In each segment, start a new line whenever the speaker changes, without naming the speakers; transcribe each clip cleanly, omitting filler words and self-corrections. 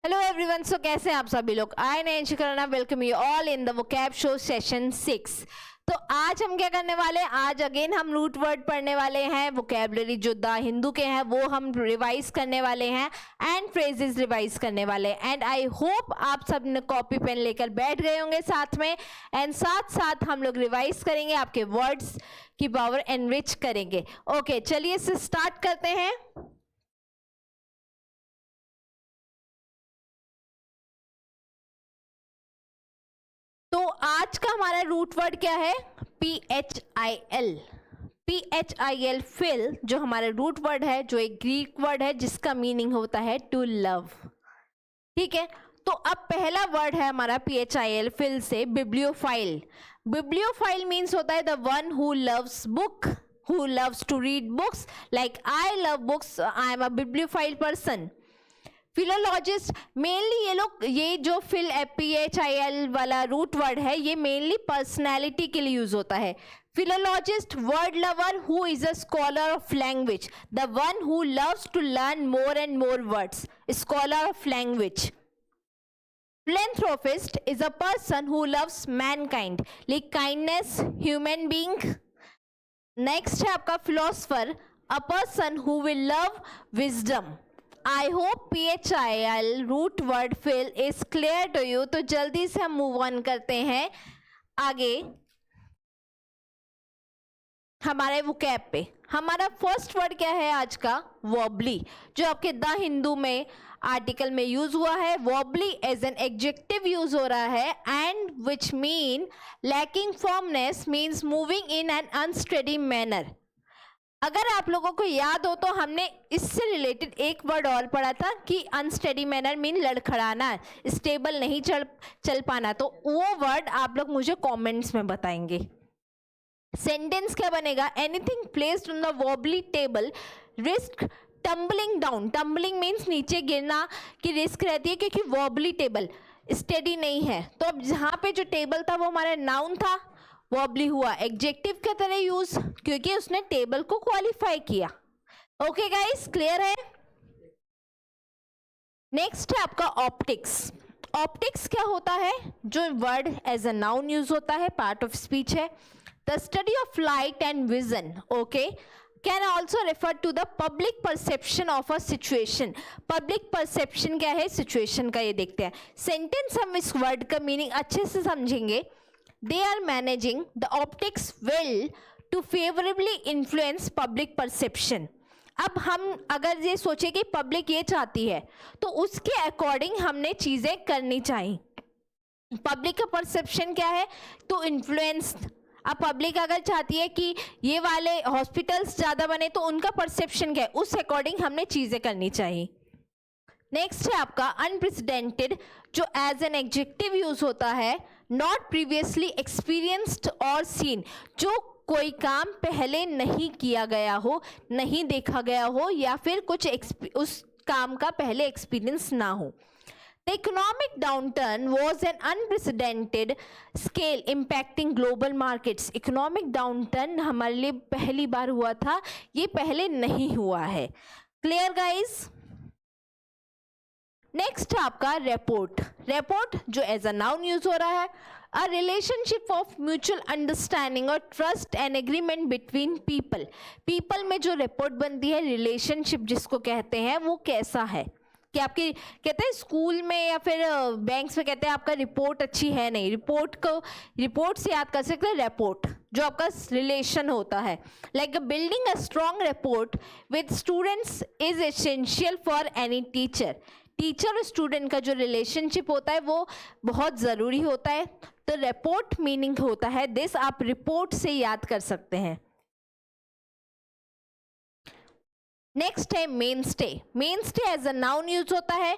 Hello everyone, सो कैसे हैं आप सभी लोग। I Nancy Khurana welcome you all in the vocab show session 6। तो आज हम क्या करने वाले हैं, आज अगेन हम रूट वर्ड पढ़ने वाले हैं। वोकैबुलरी जो द हिंदू के हैं वो हम रिवाइज करने वाले हैं एंड फ्रेजेस रिवाइज करने वाले हैं। एंड आई होप आप सब ने कॉपी पेन लेकर बैठ गए होंगे साथ में, एंड साथ साथ हम लोग रिवाइज करेंगे, आपके वर्ड्स की पावर एनरिच करेंगे। ओके, चलिए इसे स्टार्ट करते हैं। तो आज का हमारा रूट वर्ड क्या है? PHIL। PHIL फिल जो हमारा रूट वर्ड है, जो एक ग्रीक वर्ड है जिसका मीनिंग होता है टू लव। ठीक है, तो अब पहला वर्ड है हमारा PHIL फिल से बिब्लियोफाइल। बिब्लियोफाइल मीन्स होता है the one who loves book, who loves to read books. Like I love books, I am a bibliophile person. Philologist mainly ये जो फिल PHIL वाला रूट वर्ड है ये मेनली पर्सनैलिटी के लिए यूज होता है। Philologist, word lover who is a scholar of language, the one who loves to learn more and more words, scholar of language. philanthropist is a person who loves mankind, like kindness, human being. Next है आपका philosopher, a person who will love wisdom. I hope PHIL root word phil is clear to you. तो जल्दी से हम move on करते हैं आगे हमारे वोकैब पे। हमारा फर्स्ट वर्ड क्या है आज का? वॉबली, जो आपके द हिंदू में आर्टिकल में यूज हुआ है। Wobbly as an adjective use हो रहा है and which mean lacking firmness, means moving in an unsteady manner. अगर आप लोगों को याद हो तो हमने इससे रिलेटेड एक वर्ड और पढ़ा था कि अनस्टेडी मैनर मीन लड़खड़ाना, स्टेबल नहीं चल पाना। तो वो वर्ड आप लोग मुझे कमेंट्स में बताएंगे। सेंटेंस क्या बनेगा? Anything placed on the wobbly table risk tumbling down. Tumbling means नीचे गिरना की रिस्क रहती है क्योंकि वॉबली टेबल स्टेडी नहीं है। तो अब जहाँ पे जो टेबल था वो हमारा नाउन था, वॉबली हुआ एडजेक्टिव के तरह यूज क्योंकि उसने टेबल को क्वालिफाई किया। ओके गाइस, क्लियर है? नेक्स्ट है आपका ऑप्टिक्स। ऑप्टिक्स क्या होता है? जो word as a noun use होता है, पार्ट ऑफ स्पीच है। The study of light and vision, okay, can also refer to the public perception of a situation. Public perception क्या है? सिचुएशन का। ये देखते हैं सेंटेंस, हम इस वर्ड का मीनिंग अच्छे से समझेंगे। They are managing the optics well to favorably influence public perception. अब हम अगर ये सोचे कि पब्लिक ये चाहती है तो उसके अकॉर्डिंग हमने चीजें करनी चाहिए। पब्लिक का परसेप्शन क्या है? तो इन्फ्लुएंस। अब पब्लिक अगर चाहती है कि ये वाले हॉस्पिटल्स ज्यादा बने तो उनका परसेप्शन क्या है? उस अकॉर्डिंग हमने चीजें करनी चाहिए। नेक्स्ट है आपका अनप्रेसिडेंटेड, जो एज एन एडजेक्टिव यूज होता है। नॉट प्रीवियसली एक्सपीरियंस्ड और सीन, जो कोई काम पहले नहीं किया गया हो, नहीं देखा गया हो, या फिर कुछ उस काम का पहले एक्सपीरियंस ना हो। The economic downturn was an unprecedented scale impacting global markets. Economic downturn हमारे लिए पहली बार हुआ था, ये पहले नहीं हुआ है। Clear guys? नेक्स्ट आपका रिपोर्ट। रिपोर्ट जो एज अ नाउन यूज हो रहा है, a relationship of mutual understanding और trust and agreement between people. People में जो रिपोर्ट बनती है, रिलेशनशिप जिसको कहते हैं, वो कैसा है कि आपकी कहते हैं स्कूल में या फिर बैंक्स में कहते हैं आपका रिपोर्ट अच्छी है नहीं। रिपोर्ट को रिपोर्ट से याद कर सकते हैं, रिपोर्ट जो आपका रिलेशन होता है। Like building a strong report with students is essential for any teacher. Teacher और स्टूडेंट का जो रिलेशनशिप होता है वो बहुत ज़रूरी होता है। तो रिपोर्ट मीनिंग होता है दिस, आप रिपोर्ट से याद कर सकते हैं। नेक्स्ट है mainstay. Mainstay as a noun use होता है।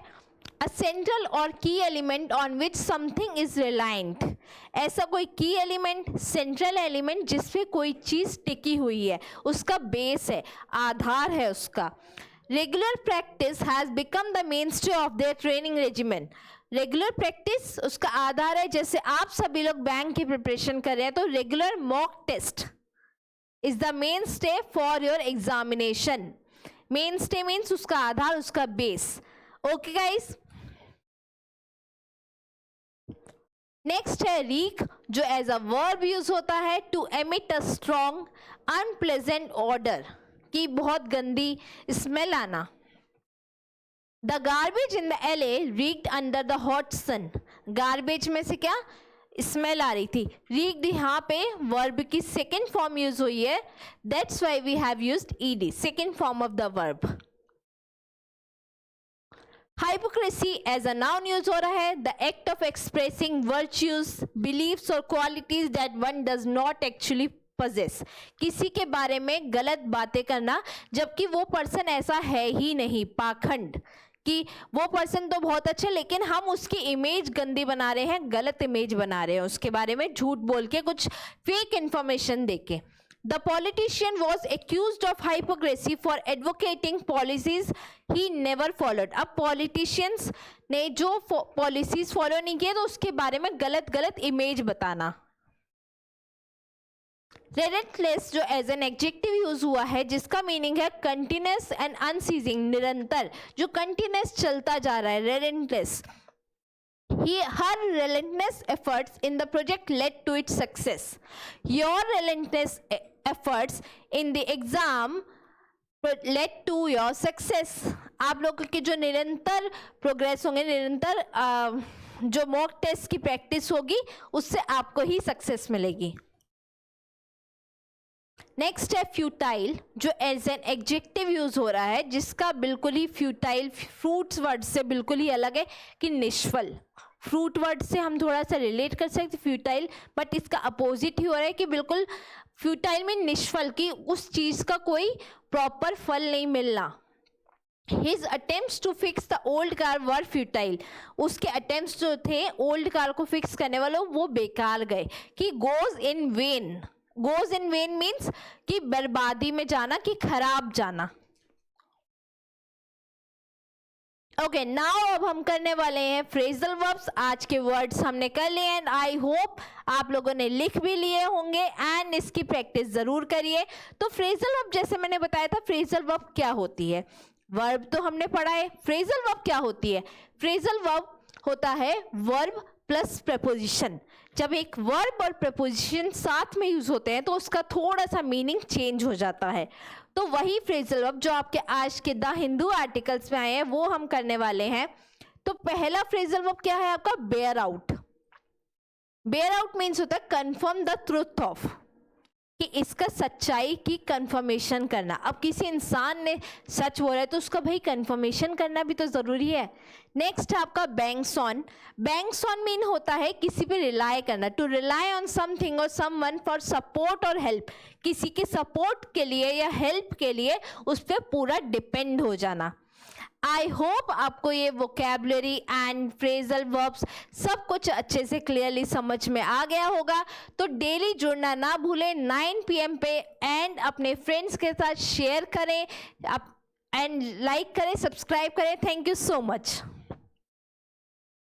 A central or key element on which something is reliant. ऐसा कोई की एलिमेंट, सेंट्रल एलिमेंट जिस पे कोई चीज़ टिकी हुई है, उसका बेस है, आधार है उसका। Regular practice has become the main stay of their training regiment. Regular practice उसका आधार है। जैसे आप सभी लोग बैंक की प्रिपरेशन कर रहे हैं तो regular mock test is the mainstay for your examination. Mainstay means उसका आधार, उसका बेस। ओके गाइस, नेक्स्ट है रीक, जो एज अ वर्ब यूज होता है to emit a strong unpleasant odour, की बहुत गंदी स्मेल आना। The garbage in the alley reeked under the hot sun, garbage में से क्या स्मेल आ रही थी। रीक्ड यहाँ पे वर्ब की सेकेंड फॉर्म यूज हुई है, that's why we have used ED, second form of the verb. Hypocrisy as a noun use हो रहा है, the act of expressing virtues, beliefs और qualities that one does not actually possess, किसी के बारे में गलत बातें करना जबकि वो पर्सन ऐसा है ही नहीं। पाखंड, कि वो पर्सन तो बहुत अच्छा लेकिन हम उसकी इमेज गंदी बना रहे हैं, गलत इमेज बना रहे हैं उसके बारे में, झूठ बोल के कुछ फेक इंफॉर्मेशन देके। The politician was accused of hypocrisy for advocating policies he never followed. अब पॉलिटिशियंस ने जो पॉलिसीज फॉलो नहीं किए तो उसके बारे में गलत गलत इमेज बताना। रेलेंटलेस जो एज एन एडजेक्टिव यूज हुआ है जिसका मीनिंग है कंटिन्यूअस एंड अनसीजिंग, निरंतर, जो कंटिन्यूअस चलता जा रहा है, रेलेंटलेस। Her relentless efforts in the project led to its success. Your relentless efforts in the exam led to your success. आप लोगों के जो निरंतर प्रोग्रेस होंगे, निरंतर जो मॉक टेस्ट की प्रैक्टिस होगी उससे आपको ही सक्सेस मिलेगी। नेक्स्ट है फ्यूटाइल, जो एज एन एडजेक्टिव यूज हो रहा है जिसका बिल्कुल ही फ्यूटाइल फ्रूट्स वर्ड से बिल्कुल ही अलग है कि निष्फल। फ्रूट वर्ड से हम थोड़ा सा रिलेट कर सकते फ्यूटाइल, बट इसका अपोजिट ही हो रहा है कि बिल्कुल फ्यूटाइल में निष्फल, की उस चीज का कोई प्रॉपर फल नहीं मिलना। His attempts to fix the old car were futile. उसके attempts जो थे ओल्ड कार को फिक्स करने वालों वो बेकार गए। कि goes in vain, goes in vain means कि बर्बादी में जाना, कि खराब जाना। ओके नाउ अब हम करने वाले हैं फ्रेजल वर्ब्स। आज के वर्ड्स हमने कर लिए एंड आई होप आप लोगों ने लिख भी लिए होंगे एंड इसकी प्रैक्टिस जरूर करिए। तो फ्रेजल वर्ब जैसे मैंने बताया था, फ्रेजल वर्ब क्या होती है, वर्ब तो हमने पढ़ा है। फ्रेजल वर्ब क्या होती है? फ्रेजल वर्ब होता है वर्ब प्लस प्रपोजिशन। जब एक वर्ब और प्रपोजिशन साथ में यूज होते हैं तो उसका थोड़ा सा मीनिंग चेंज हो जाता है। तो वही फ्रेजल वर्ब जो आपके आज के द हिंदू आर्टिकल्स में आए हैं वो हम करने वाले हैं। तो पहला फ्रेजल वर्ब क्या है आपका? Bear out. Bear out means होता है कंफर्म द ट्रुथ ऑफ, कि इसका सच्चाई की कंफर्मेशन करना। अब किसी इंसान ने सच बोला है तो उसका भाई कंफर्मेशन करना भी तो ज़रूरी है। नेक्स्ट आपका banks on. Banks on mean होता है किसी पे रिलाई करना, टू रिलाई ऑन समथिंग और समवन फॉर सपोर्ट और हेल्प। किसी के सपोर्ट के लिए या हेल्प के लिए उस पर पूरा डिपेंड हो जाना। आई होप आपको ये वोकैबुलरी एंड फ्रेजल वर्ब्स सब कुछ अच्छे से क्लियरली समझ में आ गया होगा। तो डेली जुड़ना ना भूलें 9 PM पे एंड अपने फ्रेंड्स के साथ शेयर करें एंड लाइक करें, सब्सक्राइब करें। Thank you so much.